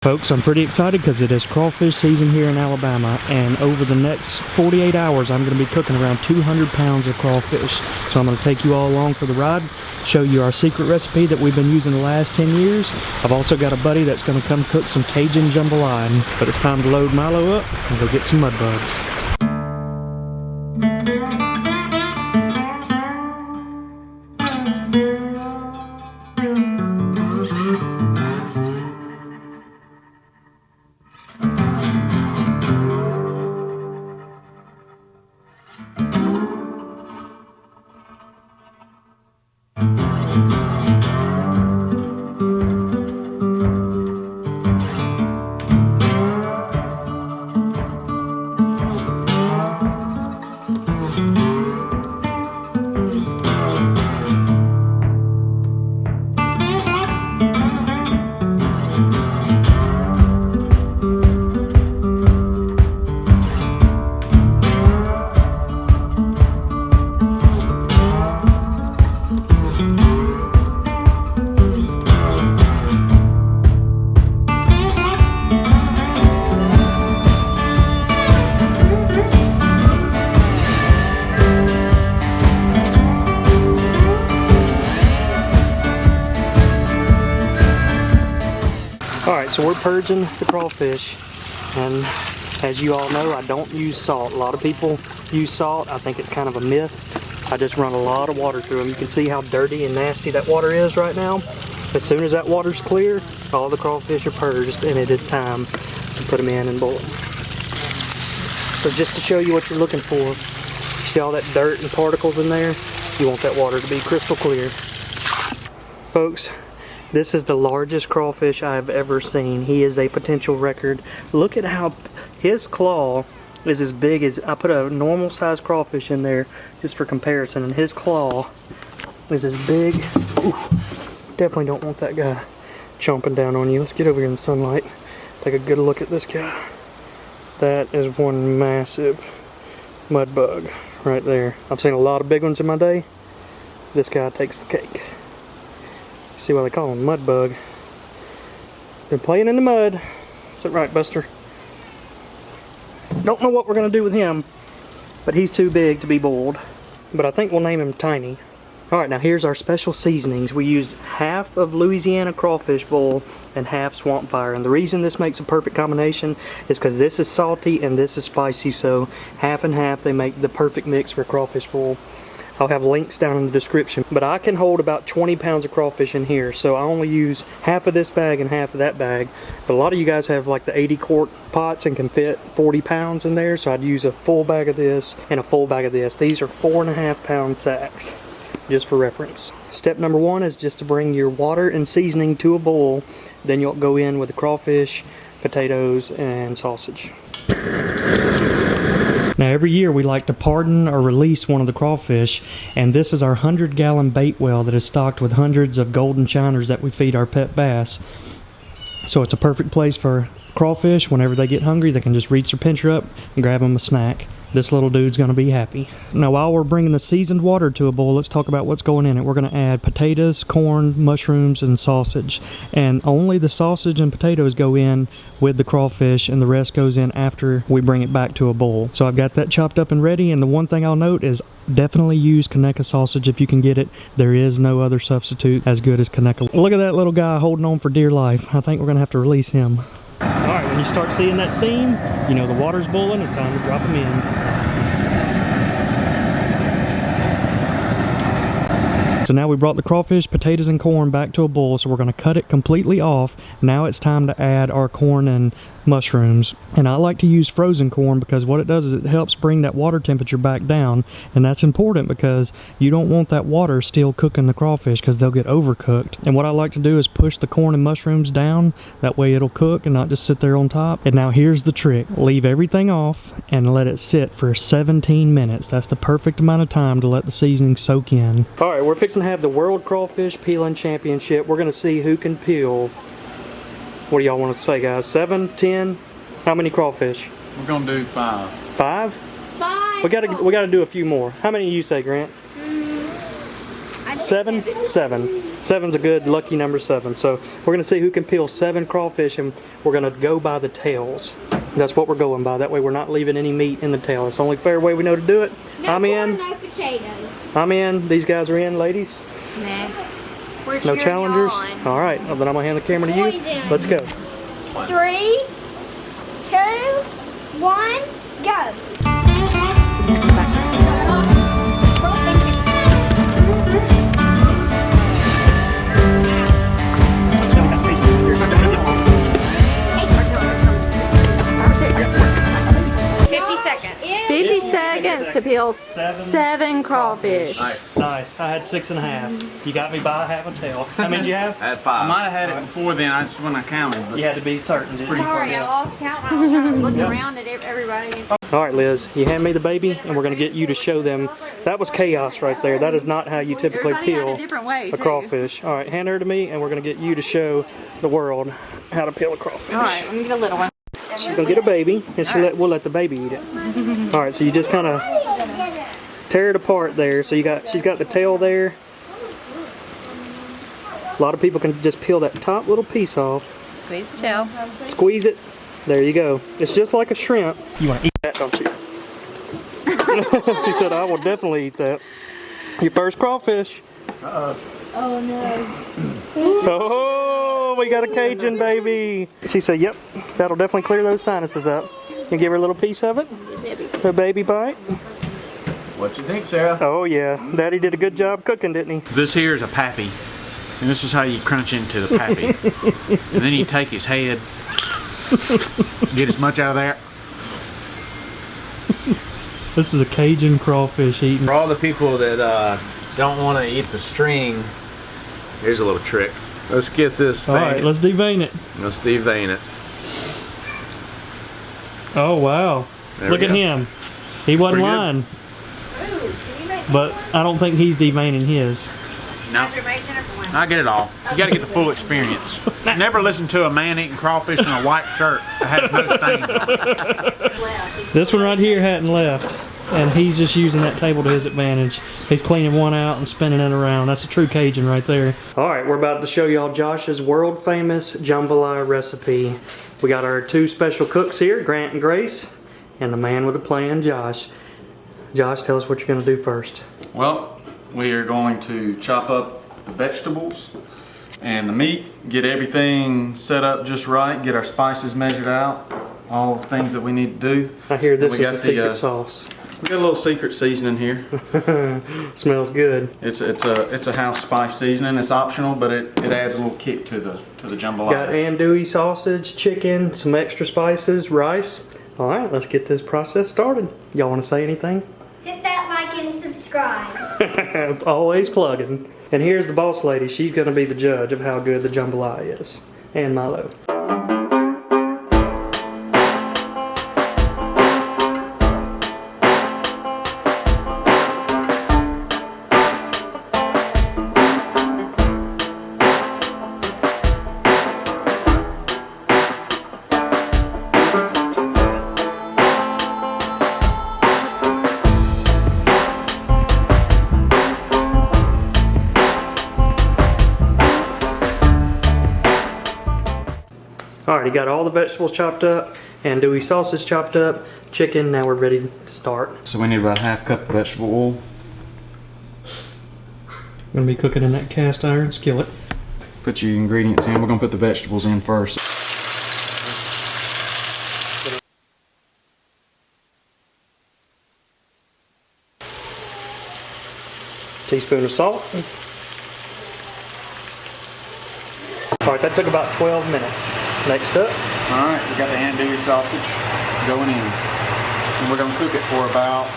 Folks, I'm pretty excited because it is crawfish season here in Alabama, and over the next 48 hours I'm going to be cooking around 200 pounds of crawfish. So I'm going to take you all along for the ride, show you our secret recipe that we've been using the last 10 years. I've also got a buddy that's going to come cook some Cajun jambalaya, but it's time to load Milo up and go get some mud bugs. Alright, so we're purging the crawfish, and as you all know, I don't use salt. A lot of people use salt. I think it's kind of a myth. I just run a lot of water through them. You can see how dirty and nasty that water is right now. As soon as that water's clear, all the crawfish are purged, and it is time to put them in and boil them. So just to show you what you're looking for, you see all that dirt and particles in there? You want that water to be crystal clear. Folks, this is the largest crawfish I've ever seen. He is a potential record. Look at how his claw is as big as, I put a normal sized crawfish in there just for comparison, and his claw is as big. Oof, definitely don't want that guy chomping down on you. Let's get over here in the sunlight. Take a good look at this guy. That is one massive mud bug right there. I've seen a lot of big ones in my day. This guy takes the cake. See why they call him mud bug. Been playing in the mud. Is that right, Buster? Don't know what we're gonna do with him, but he's too big to be boiled. But I think we'll name him Tiny. Alright, now here's our special seasonings. We used half of Louisiana crawfish boil and half swamp fire. And the reason this makes a perfect combination is because this is salty and this is spicy, so half and half, they make the perfect mix for crawfish boil. I'll have links down in the description, but I can hold about 20 pounds of crawfish in here, so I only use half of this bag and half of that bag. But a lot of you guys have like the 80 quart pots and can fit 40 pounds in there, so I'd use a full bag of this and a full bag of this. These are 4.5 pound sacks, just for reference. Step number one is just to bring your water and seasoning to a boil. Then you'll go in with the crawfish, potatoes, and sausage. Now every year we like to pardon or release one of the crawfish, and this is our 100-gallon bait well that is stocked with hundreds of golden shiners that we feed our pet bass. So it's a perfect place for crawfish. Whenever they get hungry, they can just reach their pincher up and grab them a snack. This little dude's gonna be happy. Now while we're bringing the seasoned water to a boil, let's talk about what's going in it. We're gonna add potatoes, corn, mushrooms, and sausage. And only the sausage and potatoes go in with the crawfish, and the rest goes in after we bring it back to a boil. So I've got that chopped up and ready, and the one thing I'll note is definitely use Kaneka sausage if you can get it. There is no other substitute as good as Kaneka. Look at that little guy holding on for dear life. I think we're gonna have to release him. Alright, when you start seeing that steam, you know the water's boiling, it's time to drop them in. So now we brought the crawfish, potatoes, and corn back to a boil, so we're going to cut it completely off. Now it's time to add our corn and mushrooms. And I like to use frozen corn because what it does is it helps bring that water temperature back down, and that's important because you don't want that water still cooking the crawfish because they'll get overcooked. And what I like to do is push the corn and mushrooms down, that way it'll cook and not just sit there on top. And now here's the trick. Leave everything off and let it sit for 17 minutes. That's the perfect amount of time to let the seasoning soak in. Alright, we're fixing to have the World Crawfish Peeling Championship. We're going to see who can peel. What do y'all want to say, guys? 7, 10? How many crawfish? We're gonna do 5. 5? 5. We gotta do a few more. How many do you say, Grant? I'd say 7? 7. 7's a good lucky number 7. So we're gonna see who can peel 7 crawfish, and we're gonna go by the tails. That's what we're going by. That way we're not leaving any meat in the tail. It's the only fair way we know to do it. No I'm in. No potatoes. I'm in. These guys are in, ladies. Nah. No challengers. All right. Well, then I'm gonna hand the camera to you. Let's go. 3, 2, 1, go. 50 seconds to peel 7 crawfish. Nice. Nice. I had 6.5. You got me by half a tail. How many did you have? I had 5. I might have had it before then. I just when I counted. But you had to be certain. Sorry, I lost count when I was trying to look around at everybody. All right, Liz, you hand me the baby, and we're going to get you to show them. That was chaos right there. That is not how you typically peel a crawfish. All right, hand her to me, and we're going to get you to show the world how to peel a crawfish. All right, let me get a little one. She's going to get a baby, and we'll let the baby eat it. All right, so you just kind of tear it apart there. So she's got the tail there. A lot of people can just peel that top little piece off. Squeeze the tail. Squeeze it. There you go. It's just like a shrimp. You want to eat that, don't you? She said, I will definitely eat that. Your first crawfish. Oh no. Oh, we got a Cajun baby. She said, yep, that'll definitely clear those sinuses up. You give her a little piece of it? Her baby bite? What you think, Sarah? Oh yeah, Daddy did a good job cooking, didn't he? This here is a pappy. And this is how you crunch into the pappy. And then you take his head, get as much out of there. This is a Cajun crawfish eating. For all the people that don't want to eat the string, here's a little trick. Let's get this. All right, let's devein it. Let's devein it. Oh wow! Look at him. He wasn't lying. But I don't think he's deveining his. No, I get it all. You got to get the full experience. Never listen to a man eating crawfish in a white shirt that has no stains on it. This one right here hadn't left, and he's just using that table to his advantage. He's cleaning one out and spinning it around. That's a true Cajun right there. All right, we're about to show y'all Josh's world famous jambalaya recipe. We got our 2 special cooks here, Grant and Grace, and the man with a plan, Josh. Josh, tell us what you're going to do first. Well, we are going to chop up the vegetables and the meat, get everything set up just right, get our spices measured out, all the things that we need to do. I hear this is the secret sauce. We got a little secret seasoning here. Smells good. It's a house spice seasoning. It's optional, but it adds a little kick to the jambalaya. Got andouille sausage, chicken, some extra spices, rice. All right, let's get this process started. Y'all want to say anything? Hit that like and subscribe. Always plugging. And here's the boss lady. She's going to be the judge of how good the jambalaya is. And Milo. Alright, got all the vegetables chopped up, andouille sausage chopped up, chicken. Now we're ready to start. So we need about ½ cup of vegetable oil. I'm going to be cooking in that cast iron skillet. Put your ingredients in. We're going to put the vegetables in first. Teaspoon of salt. Alright, that took about 12 minutes. Next up. Alright, we got the andouille sausage going in. And we're going to cook it for about,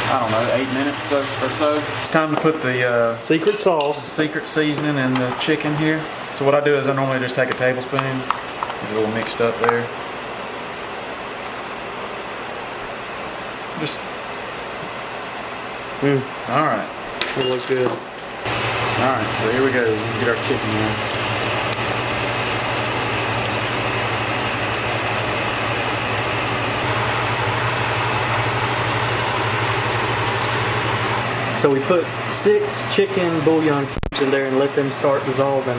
I don't know, 8 minutes or so. It's time to put the secret sauce, secret seasoning in the chicken here. So what I do is I normally just take a tablespoon, get it all mixed up there. Just, alright. It looks good. Alright, so here we go. We'll get our chicken in. So we put 6 chicken bouillon cubes in there and let them start dissolving.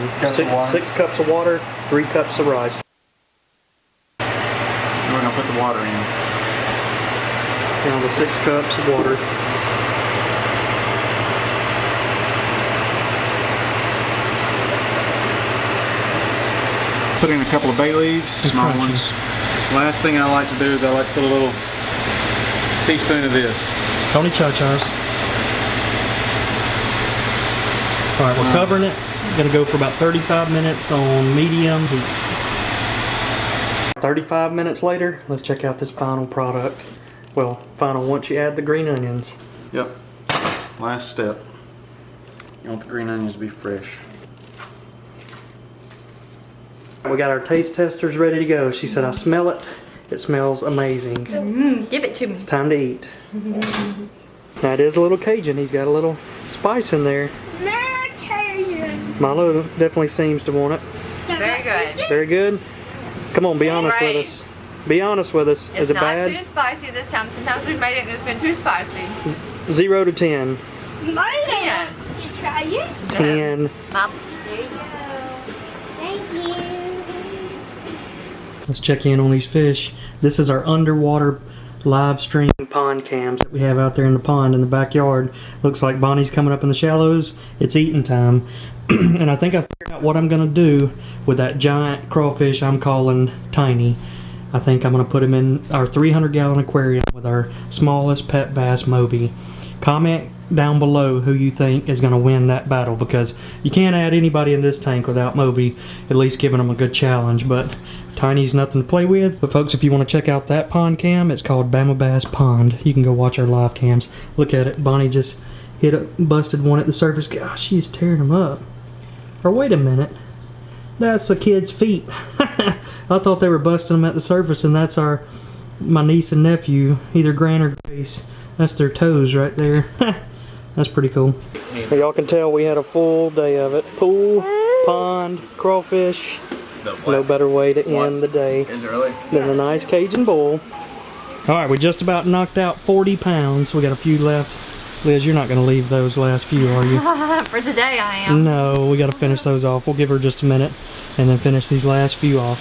Six cups of water, 3 cups of rice. And we're gonna put the water in. Down to 6 cups of water. Put in a couple of bay leaves, small ones. Last thing I like to do is I like to put a little teaspoon of this. Tony Cha-Cha's. Alright, we're covering it. Gonna go for about 35 minutes on medium heat. 35 minutes later, let's check out this final product. Well, final once you add the green onions. Yep. Last step. You want the green onions to be fresh. We got our taste testers ready to go. She said, I smell it. It smells amazing. Give it to me. It's time to eat. Now it is a little Cajun. He's got a little spice in there. Milo definitely seems to want it. Very good. Very good. Come on, be honest with us. Be honest with us. It's Is it not bad? too spicy this time. Sometimes we've made it and it's been too spicy. 0 to 10. 10. Did you try it? 10. My- There you go. Thank you. Let's check in on these fish. This is our underwater live stream pond cams that we have out there in the pond in the backyard. Looks like Bonnie's coming up in the shallows. It's eating time. And I think I figured out what I'm going to do with that giant crawfish I'm calling Tiny. I think I'm going to put him in our 300-gallon aquarium with our smallest pet bass, Moby. Comment down below who you think is going to win that battle, because you can't add anybody in this tank without Moby at least giving them a good challenge. But Tiny's nothing to play with. But folks, if you want to check out that pond cam, it's called BamaBass Pond. You can go watch our live cams. Look at it. Bonnie just busted one at the surface. Gosh, she's tearing them up. Or wait a minute. That's the kid's feet. I thought they were busting them at the surface, and that's my niece and nephew, either Grant or Grace. That's their toes right there. That's pretty cool. Y'all can tell we had a full day of it. Pool, pond, crawfish. No better way to end the day than a nice Cajun bowl. Alright, we just about knocked out 40 pounds. We got a few left. Liz, you're not going to leave those last few, are you? For today, I am. No, we got to finish those off. We'll give her just a minute and then finish these last few off.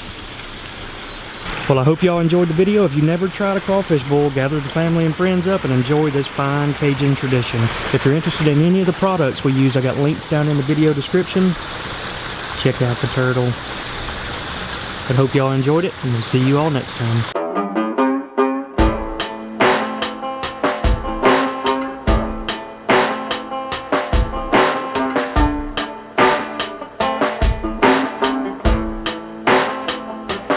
Well, I hope y'all enjoyed the video. If you never tried a crawfish bowl, gather the family and friends up and enjoy this fine Cajun tradition. If you're interested in any of the products we use, I got links down in the video description. Check out the turtle. I hope y'all enjoyed it, and we'll see you all next time.